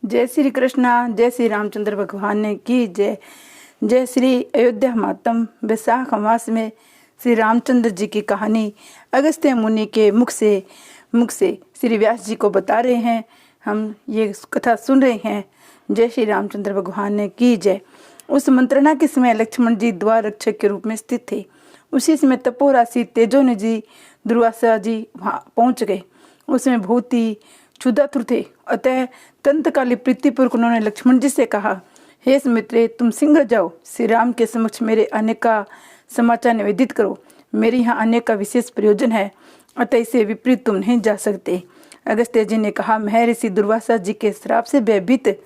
जय श्री कृष्णा, जय श्री रामचंद्र भगवान ने की जय। जय श्री अयोध्या मातम। वैशाख मास में श्री रामचंद्र जी की कहानी अगस्त्य मुनि के मुख से श्री व्यास जी को बता रहे हैं। हम ये कथा सुन रहे हैं। जय श्री रामचंद्र भगवान ने की जय। उस मंत्रणा के समय लक्ष्मण जी द्वार रक्षक के रूप में स्थित थे। उसी समय तपोराशि तेजोनि जी दुर्वासा जी वहाँ पहुँच गए। उसमें बहुत ही क्षुधातुर थे। अतः तंतकाली प्रीतिपूर्वक उन्होंने लक्ष्मण जी से कहा, हे मित्रे, तुम शीघ्र जाओ, श्री राम के समक्ष मेरे आने का समाचार निवेदित करो। मेरे यहाँ आने का विशेष प्रयोजन है, अतः इसे विपरीत तुम नहीं जा सकते। अगस्त्य जी ने कहा, महर्षि दुर्वासा जी के श्राप से भयभीत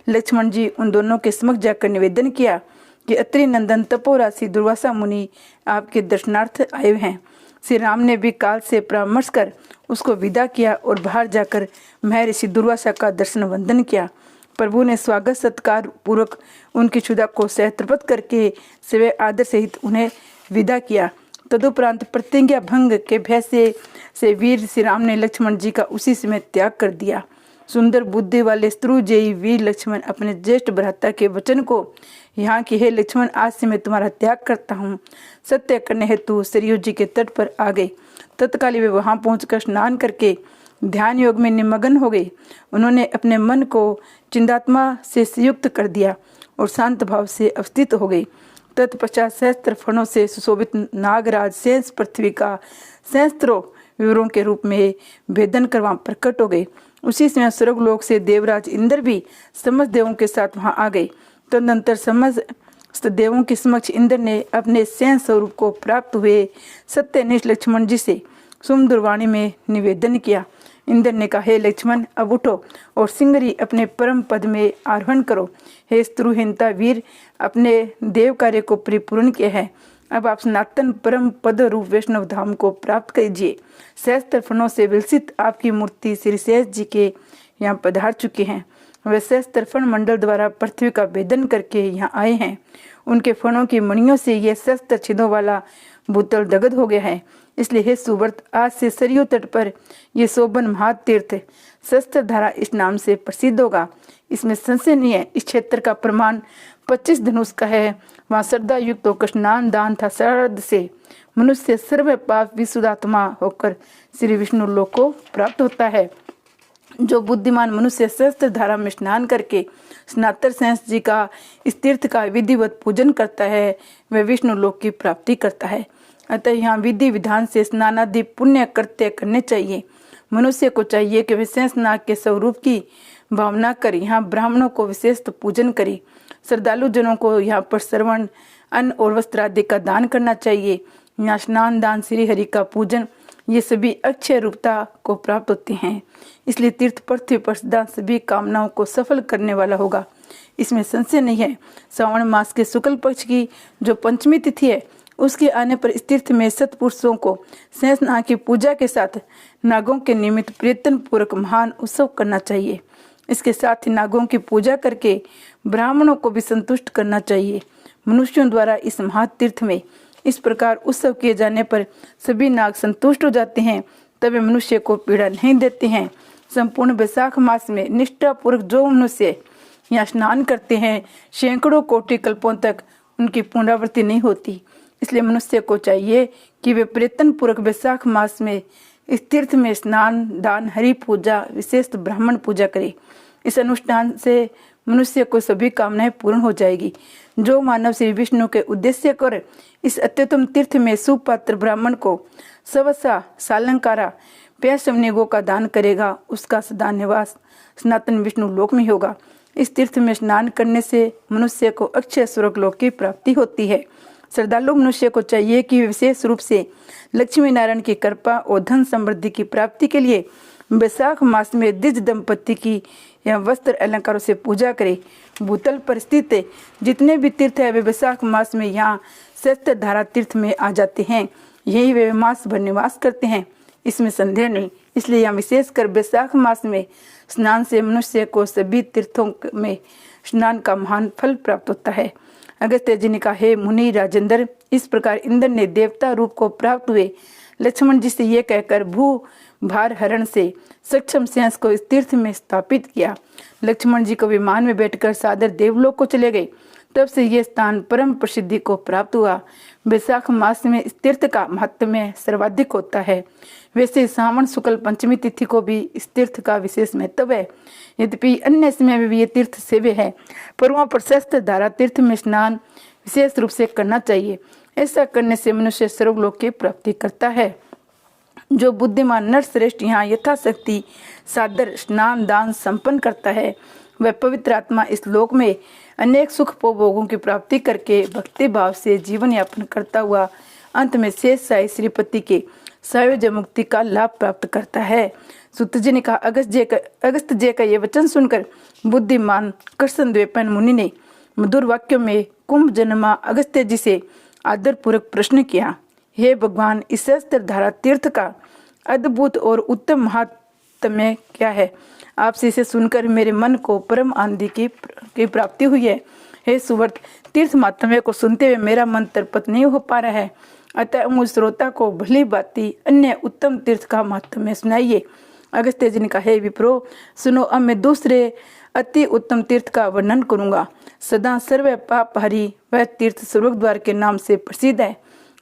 लक्ष्मण जी उन दोनों के समक्ष जाकर निवेदन किया कि अत्रि नंदन तपोराशि दुर्वासा मुनि आपके दर्शनार्थ आए हैं। श्री राम ने भी काल से परामर्श कर उसको विदा किया और बाहर जाकर महर्षि दुर्वासा का दर्शन वंदन किया। प्रभु ने स्वागत सत्कार पूर्वक उनकी क्षुधा को सहतृप्त करके सेवे आदर सहित उन्हें विदा किया। तदुपरांत प्रतिज्ञा भंग के भय से वीर श्री राम ने लक्ष्मण जी का उसी समय त्याग कर दिया। सुंदर बुद्धि वाले स्त्रुजयी वीर लक्ष्मण अपने ज्येष्ठ भ्राता के वचन को यहाँ की, हे लक्ष्मण, आज से मैं तुम्हारा त्याग करता हूँ, सत्य करने हेतु सरयू जी के तट पर आ गए। तत्काल वे वहां पहुंचकर स्नान करके ध्यान योग में निमग्न हो गए। उन्होंने अपने मन को चिंतात्मा से संयुक्त कर दिया और शांत भाव से अवस्थित हो गए। तत्पश्चात सहस्त्र फणों से सुशोभित नागराज शेष पृथ्वी का सहस्त्रों विवरों के रूप में भेदन कर वहां प्रकट हो गए। उसी समय स्वर्गलोक से देवराज इंद्र भी समस्त देवों के साथ वहां आ गए। तदनंतर समस्त देवों के समक्ष इंद्र ने अपने सैन स्वरूप को प्राप्त हुए सत्यनिष्ठ लक्ष्मण जी से सुमधुर वाणी में निवेदन किया। इंद्र ने कहा, हे लक्ष्मण, अब उठो और सिंगरी अपने परम पद में आरोहण करो। हे स्त्रुहीनता वीर, अपने देव कार्य को परिपूर्ण किया है। अब आप सनातन परम पद रूप वैष्णव धाम को प्राप्त कीजिए। सहस्त्र फणों से विलसित आपकी मूर्ति श्री शेष जी के यहाँ पधार चुके हैं। वे सहस्त्र फण मंडल द्वारा पृथ्वी का भेदन करके यहाँ आए हैं। उनके फणों की मणियों से यह सहस्त्र छिदों वाला भूतल दगद हो गया है। इसलिए हे सुव्रत, आज से सरयू तट पर यह शोभन महातीर्थ शस्त्र धारा इस नाम से प्रसिद्ध होगा। इसमें संशय नहीं है। इस क्षेत्र का प्रमाण 25 धनुष का है। वहाँ श्रद्धा युक्त होकर स्नान दान था शरद से मनुष्य सर्व पाप विशुद्धात्मा होकर श्री विष्णु लोक को प्राप्त होता है। जो बुद्धिमान मनुष्य शस्त्र धारा में स्नान करके स्नातर सेंस जी का इस तीर्थ का विधिवत पूजन करता है, वह विष्णु लोक की प्राप्ति करता है। अतः यहाँ विधि विधान से स्नानादि पुण्य कृत्य करने चाहिए। मनुष्य को चाहिए कि विशेष नाग के स्वरूप की भावना कर यहाँ ब्राह्मणों को विशेष पूजन करे। श्रद्धालु जनों को यहाँ पर श्रवण, अन्न और वस्त्र आदि का दान करना चाहिए। यहाँ स्नान दान, श्री हरि का पूजन, ये सभी अक्षय रूपता को प्राप्त होते हैं। इसलिए तीर्थ पृथ्वी पर सदा सभी कामनाओं को सफल करने वाला होगा, इसमें संशय नहीं है। श्रावण मास के शुक्ल पक्ष की जो पंचमी तिथि है, उसके आने पर इस तीर्थ में सत्पुरुषों को शेष नाग की पूजा के साथ नागों के निमित्त प्रयत्न पूर्वक महान उत्सव करना चाहिए। इसके साथ ही नागों की पूजा करके ब्राह्मणों को भी संतुष्ट करना चाहिए। मनुष्यों द्वारा इस महातीर्थ में इस प्रकार उत्सव किए जाने पर सभी नाग संतुष्ट हो जाते हैं, तब मनुष्य को पीड़ा नहीं देते हैं। संपूर्ण वैशाख मास में निष्ठापूर्वक जो मनुष्य यहाँ स्नान करते हैं, सैकड़ों कोटि कल्पों तक उनकी पुनरावृत्ति नहीं होती। इसलिए मनुष्य को चाहिए कि वे प्रयत्न पूर्वक वैशाख मास में इस तीर्थ में स्नान दान, हरि पूजा, विशेष ब्राह्मण पूजा करे। इस अनुष्ठान से मनुष्य को सभी कामनाएं पूर्ण हो जाएगी। जो मानव श्री विष्णु के उद्देश्य कर इस अत्युत्तम तीर्थ में सुपात्र ब्राह्मण को सवसा सालंकारा पैसवनिगो का दान करेगा, उसका सदा निवास सनातन विष्णु लोक में होगा। इस तीर्थ में स्नान करने से मनुष्य को अक्षय स्वर्ग लोक की प्राप्ति होती है। श्रद्धालु मनुष्य को चाहिए कि विशेष रूप से लक्ष्मी नारायण की कृपा और धन समृद्धि की प्राप्ति के लिए वैशाख मास में द्विज दंपति की या वस्त्र अलंकारों से पूजा करे। भूतल पर स्थित जितने भी तीर्थ है वे वैशाख मास में यहाँ शस्त्र धारा तीर्थ में आ जाते हैं। यही वे मास भर निवास करते हैं, इसमें संदेह नहीं। इसलिए यहाँ विशेषकर वैशाख मास में स्नान से मनुष्य को सभी तीर्थों में स्नान का महान फल प्राप्त होता है। अगस्त्य जी ने कहा, हे मुनि राजेंद्र, इस प्रकार इंद्र ने देवता रूप को प्राप्त हुए लक्ष्मण जी से ये कहकर भू भार हरण से सक्षम सेंस को इस तीर्थ में स्थापित किया। लक्ष्मण जी को विमान में बैठकर सादर देवलोक को चले गए। तब से यह स्थान परम प्रसिद्धि को प्राप्त हुआ। वैशाख मास में इस तीर्थ का महत्व सर्वाधिक होता है। वैसे श्रावण शुक्ल पंचमी तिथि को भी इस तीर्थ का विशेष महत्व है। यद्यपि अन्य समय में भी ये तीर्थ सेव्य है, पर वहाँ प्रशस्त धारा तीर्थ में स्नान विशेष रूप से करना चाहिए। ऐसा करने से मनुष्य सर्वलोक की प्राप्ति करता है। जो बुद्धिमान नर श्रेष्ठ यहाँ यथाशक्ति सादर स्नान दान संपन्न करता है, वह पवित्र आत्मा इस लोक में अनेक सुख भोगों की प्राप्ति करके भक्ति भाव से जीवन यापन करता हुआ अंत में शेष साई श्रीपति के सायुज्य मुक्ति का लाभ प्राप्त करता है। सूत जी ने कहा, अगस्त जी का ये वचन सुनकर बुद्धिमान कृष्ण द्वैपायन मुनि ने मधुर वाक्यों में कुंभ जन्मा अगस्त्य जी से आदर पूर्वक प्रश्न किया, हे भगवान, इस सहस्त्र धारा तीर्थ का अद्भुत और उत्तम महात्म्य क्या है? आपसे इसे सुनकर मेरे मन को परम आनंद की प्राप्ति हुई है। हे सुवर्त, तीर्थ महात्म्य को सुनते हुए मेरा मन तरपत नहीं हो पा रहा है, अतः मुझ श्रोता को भली भांति अन्य उत्तम तीर्थ का महात्म्य सुनाइए। अगस्त्य जी ने कहा, हे विप्रो, सुनो, अब मैं दूसरे अति उत्तम तीर्थ का वर्णन करूंगा। सदा सर्व पापहारी वह तीर्थ स्वर्गद्वार के नाम से प्रसिद्ध है।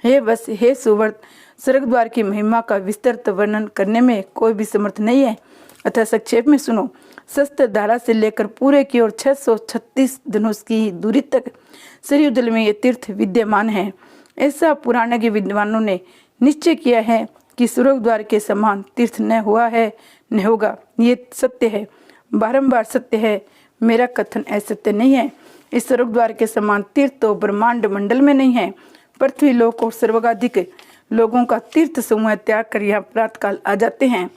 हे सुवर्त, स्वर्गद्वार की महिमा का विस्तृत वर्णन करने में कोई भी समर्थ नहीं है, अतः संक्षेप में सुनो। शस्त्र धारा से लेकर पूरे की ओर 636 धनुष की दूरी तक सरयू जल में ये तीर्थ विद्यमान है। ऐसा पुराने के विद्वानों ने निश्चय किया है कि स्वर्गद्वार के समान तीर्थ न हुआ है न होगा। ये सत्य है, बारंबार सत्य है, मेरा कथन असत्य नहीं है। इस स्वर्गद्वार के समान तीर्थ तो ब्रह्मांड मंडल में नहीं है। पृथ्वी लोक और सर्वाधिक लोगों का तीर्थ समूह त्याग कर यहाँ प्रातःकाल आ जाते हैं।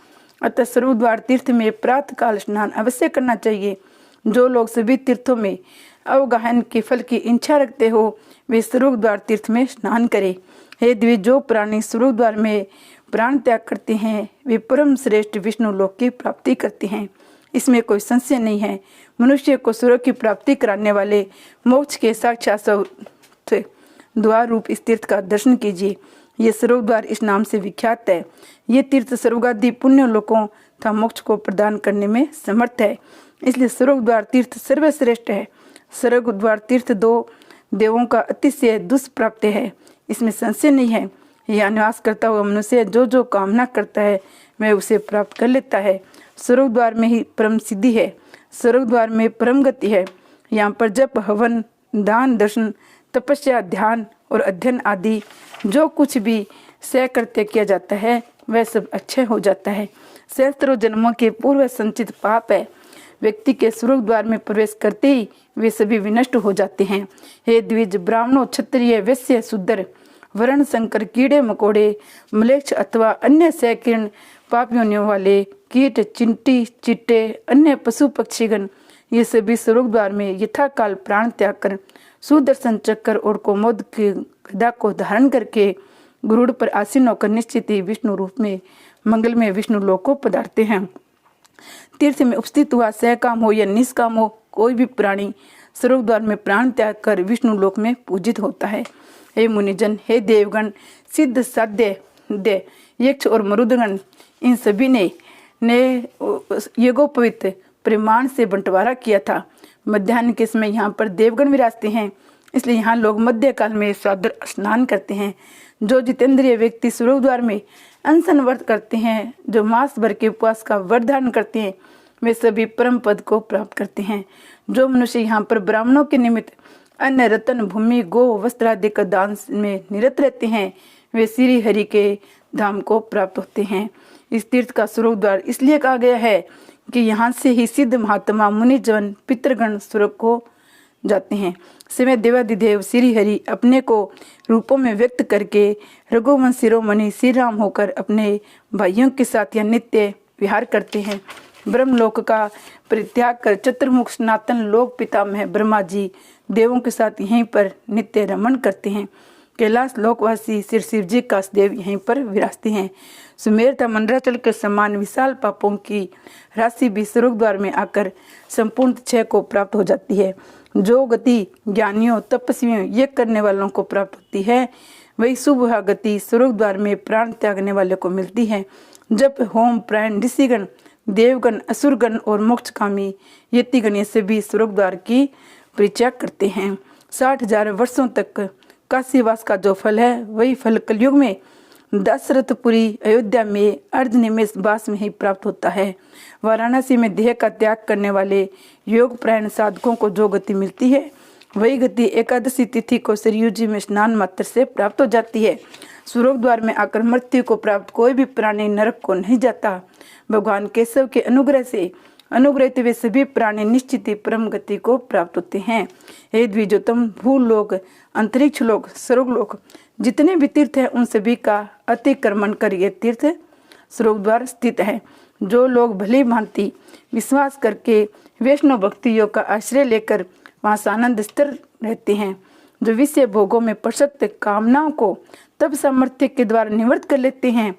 अतः स्वर्गद्वार तीर्थ में प्रातःकाल स्नान अवश्य करना चाहिए। जो लोग सभी तीर्थों में अवगाहन के फल की इच्छा रखते हो, वे स्वर्गद्वार तीर्थ में स्नान करें। हे द्विज, जो प्राणी स्वर्गद्वार में प्राण त्याग करते हैं, वे परम श्रेष्ठ विष्णु लोक की प्राप्ति करते हैं। इसमें कोई संशय नहीं है। मनुष्य को स्वर्ग की प्राप्ति कराने वाले मोक्ष के साक्षात द्वार रूप इस तीर्थ का दर्शन कीजिए। ये स्वर्गद्वार इस नाम से विख्यात है। ये तीर्थ स्वर्गादि पुण्य लोकों तथा मोक्ष को प्रदान करने में समर्थ है, इसलिए स्वर्गद्वार तीर्थ सर्वश्रेष्ठ है। स्वर्गद्वार तीर्थ दो देवों का अतिशय दुष्प्राप्त है, इसमें संशय नहीं है। यह निवास करता हुआ मनुष्य जो कामना करता है वह उसे प्राप्त कर लेता है। स्वर्गद्वार में ही परम सिद्धि है, स्वर्गद्वार में परम गति है। यहाँ पर जप, हवन, दान, दर्शन, तपस्या, ध्यान और अध्ययन आदि जो कुछ भी सहकृत्य किया जाता है वह सब अच्छे हो जाता है। सहस्त्रों जन्मों के पूर्व संचित पाप है, व्यक्ति के स्वर्गद्वार में प्रवेश करते ही वे सभी विनष्ट हो जाते हैं। हे द्विज, ब्राह्मणों, क्षत्रिय, वैश्य, शूद्र, वर्ण संकर, कीड़े मकोड़े, म्लेच्छ अथवा अन्य सहकीर्ण पाप योनियों वाले कीट, चिंटी, चिट्टे, अन्य पशु पक्षीगण, ये सभी स्वर्गद्वार में यथाकाल प्राण त्याग कर सुदर्शन चक्र और कोमोद की गदा को धारण करके गरुड़ पर आसीन होकर निश्चित ही विष्णु रूप में मंगलमय विष्णु लोक को पधारते हैं। तीर्थ में उपस्थित हुआ सहकाम हो या निष्काम हो, कोई भी प्राणी स्वर्गद्वार में प्राण त्याग कर विष्णु लोक में पूजित होता है। हे मुनिजन, हे देवगण, सिद्ध, साध्य, दे, यक्ष और मरुदगण, इन सभी ने यज्ञोपवीत प्रमाण से बंटवारा किया था। मध्याह्न के समय यहाँ पर देवगण विराजते हैं, इसलिए यहाँ लोग मध्य काल में सादर स्नान करते हैं। जो जितेंद्रिय व्यक्ति स्वर्गद्वार में अनशन व्रत करते हैं, जो मास भर के उपवास का व्रत धारण करते हैं, वे सभी परम पद को प्राप्त करते हैं। जो मनुष्य यहाँ पर ब्राह्मणों के निमित्त अन्न, रत्न, भूमि, गो, वस्त्र आदि का दान में निरत रहते हैं, वे श्री हरि के धाम को प्राप्त होते हैं। इस तीर्थ का स्वर्गद्वार इसलिए कहा गया है कि यहाँ से ही सिद्ध महात्मा, मुनिजन, पितृगण स्वर्ग को जाते हैं। समय देवादिदेव श्री हरि अपने को रूपों में व्यक्त करके रघुवंश शिरोमणि श्री राम होकर अपने भाइयों के साथ यह नित्य विहार करते हैं। ब्रह्मलोक का परित्याग कर चतुर्मुख सनातन लोक पितामह ब्रह्मा जी देवों के साथ यहीं पर नित्य रमण करते हैं। कैलाश लोकवासी श्री शिव जी का देव यहीं पर विराजते हैं। सुमेर तथा मंडराचल के समान विशाल पापों की राशि भी स्वर्गद्वार में आकर संपूर्ण क्षय को प्राप्त हो जाती है। जो गति ज्ञानियों, तपस्वियों, यज्ञ करने वालों को प्राप्त होती है, वही शुभ गति स्वर्गद्वार में प्राण त्यागने वाले को मिलती है। जब होम प्राण ऋषिगण, देवगण, असुरगण और मोक्षकामी यतिगण ये सभी स्वर्ग द्वार की परिचय करते हैं। 60,000 वर्षों तक काशीवास का जो फल है वही फल कलयुग में दशरथपुरी अयोध्या में अर्धनिमेष वास में ही प्राप्त होता है। वाराणसी में देह का त्याग करने वाले योग प्रायण साधकों को जो गति मिलती है वही गति एकादशी तिथि को सरयू जी में स्नान मात्र से प्राप्त हो जाती है। स्वर्ग द्वार में आकर मृत्यु को प्राप्त कोई भी प्राणी नरक को नहीं जाता। भगवान केशव के अनुग्रह से अनुग्रहित वे सभी प्राणी निश्चित ही परम गति को प्राप्त होते हैं। हे द्विजोतम, भूलोक, अंतरिक्ष लोक, स्वर्गलोक जितने भी तीर्थ हैं उन सभी का अतिक्रमण कर ये तीर्थ स्वर्ग द्वार स्थित है। जो लोग भली भांति विश्वास करके वैष्णव भक्ति योग का आश्रय लेकर वहां आनंद स्थिर रहते हैं, जो विषय भोगों में प्रसक्त कामनाओं को तब सामर्थ्य के द्वारा निवृत्त कर लेते हैं,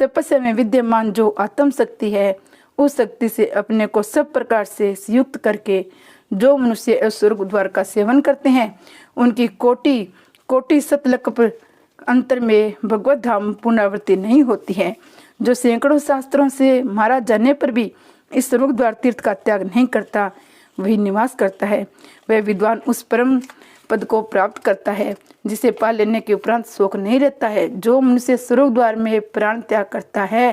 तपस्या में विद्यमान जो आत्म शक्ति है उस शक्ति से अपने को सब प्रकार से युक्त करके जो मनुष्य स्वर्ग द्वार का सेवन करते हैं उनकी कोटि कोटि सतलक अंतर में भगवत धाम पुनरावृत्ति नहीं होती है। जो सैकड़ों शास्त्रों से मारा जाने पर भी इस स्वर्ग द्वार तीर्थ का त्याग नहीं करता वही निवास करता है। वह विद्वान उस परम पद को प्राप्त करता है जिसे पा लेने के उपरांत शोक नहीं रहता है। जो मनुष्य स्वर्ग द्वार में प्राण त्याग करता है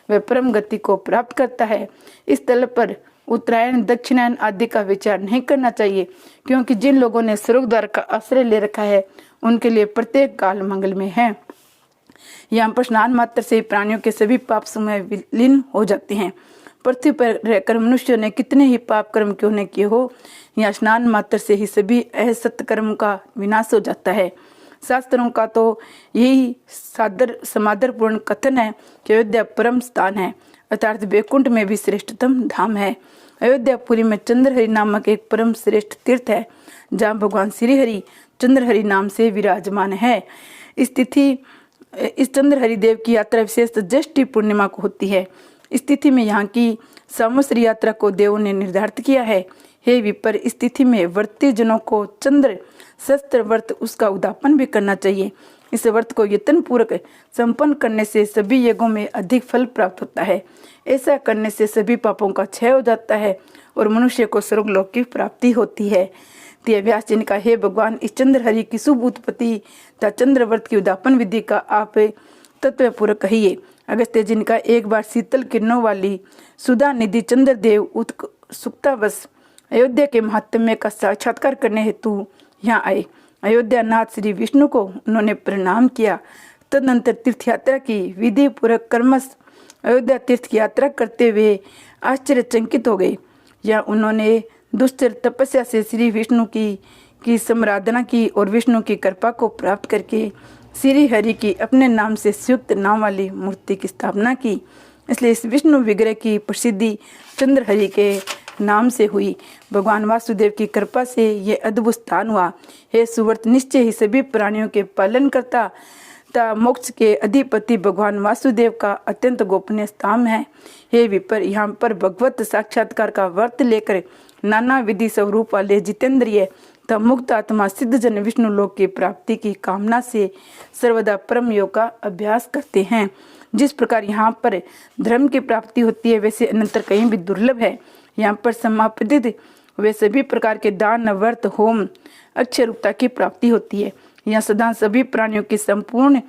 वह परम गति को प्राप्त करता है। इस तल पर उत्तरायण, दक्षिणायन आदि का विचार नहीं करना चाहिए, क्योंकि जिन लोगों ने स्वर्ग द्वार का आश्रय ले रखा है उनके लिए प्रत्येक काल मंगलमय है। यहाँ पर स्नान मात्र से प्राणियों के सभी पाप समय विलीन हो जाते हैं। पृथ्वी पर रहकर मनुष्यों ने कितने ही पाप कर्म क्यों न किए हो, यहाँ स्नान मात्र से ही सभी असत कर्म का विनाश हो जाता है। शास्त्रों का तो यही समादर पूर्ण कथन है कि अयोध्या परम स्थान है, अर्थात वैकुंठ में भी श्रेष्ठतम धाम है। अयोध्यापुरी में चंद्रहरि नामक एक परम श्रेष्ठ तीर्थ है, जहाँ भगवान श्री हरि चंद्रहरि नाम से विराजमान है। इस चंद्रहरि देव की यात्रा विशेष ज्येष्ठी पूर्णिमा को होती है। इस तिथि में यहाँ की संवत्सर यात्रा को देवों ने निर्धारित किया है। हे विपर, इस तिथि में व्रती जनों को चंद्र शस्त्र व्रत उसका उद्यापन भी करना चाहिए। इस व्रत को यत्न पूर्वक संपन्न करने से सभी यज्ञों में अधिक फल प्राप्त होता है। ऐसा करने से सभी पापों का क्षय हो जाता है और मनुष्य को स्वर्गलोक की प्राप्ति होती है। व्यास जी ने कहा, हे भगवान, इस चंद्रहरि की शुभ उत्पत्ति तथा चंद्र व्रत की उद्यापन विधि का आप तत्वपूर्वक कहिए। अगस्त्य जी ने कहा, एक बार शीतल किरणों वाली सुधा निधि चंद्रदेव उत्सुकतावश अयोध्या के महात्म्य का साक्षात्कार करने हेतु यहाँ आए। अयोध्या नाथ श्री विष्णु को उन्होंने प्रणाम किया। तदनंतर तीर्थ यात्रा की विधि पूर्वक कर्मश अयोध्या तीर्थ की यात्रा करते हुए आश्चर्यचकित हो गए। यहाँ उन्होंने दुष्चर तपस्या से श्री विष्णु की सम्राधना की और विष्णु की कृपा को प्राप्त करके श्री हरि की अपने नाम से संयुक्त नाम वाली मूर्ति की स्थापना की। इसलिए इस विष्णु विग्रह की प्रसिद्धि चंद्रहरि के नाम से हुई। भगवान वासुदेव की कृपा से ये अद्भुत स्थान हुआ। हे सुव्रत, निश्चय ही सभी प्राणियों के पालन करता तथा मोक्ष के अधिपति भगवान वासुदेव का अत्यंत गोपनीय स्थान है। हे विपर, यहाँ पर भगवत साक्षात्कार का व्रत लेकर नाना विधि स्वरूप वाले जितेंद्रिय तथा मुक्त आत्मा सिद्ध जन विष्णु लोक की प्राप्ति की कामना से सर्वदा परम योग का अभ्यास करते हैं। जिस प्रकार यहाँ पर धर्म की प्राप्ति होती है वैसे अनंतर कहीं भी दुर्लभ है। यहाँ पर समापित वे सभी प्रकार के दान, व्रत, होम, अक्षय रूपता की प्राप्ति होती है। यहाँ सदा सभी प्राणियों की संपूर्ण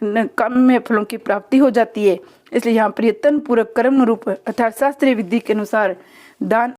काम्य फलों की प्राप्ति हो जाती है। इसलिए यहाँ पर यत्न पूर्वक कर्म रूप अर्थात शास्त्रीय विधि के अनुसार दान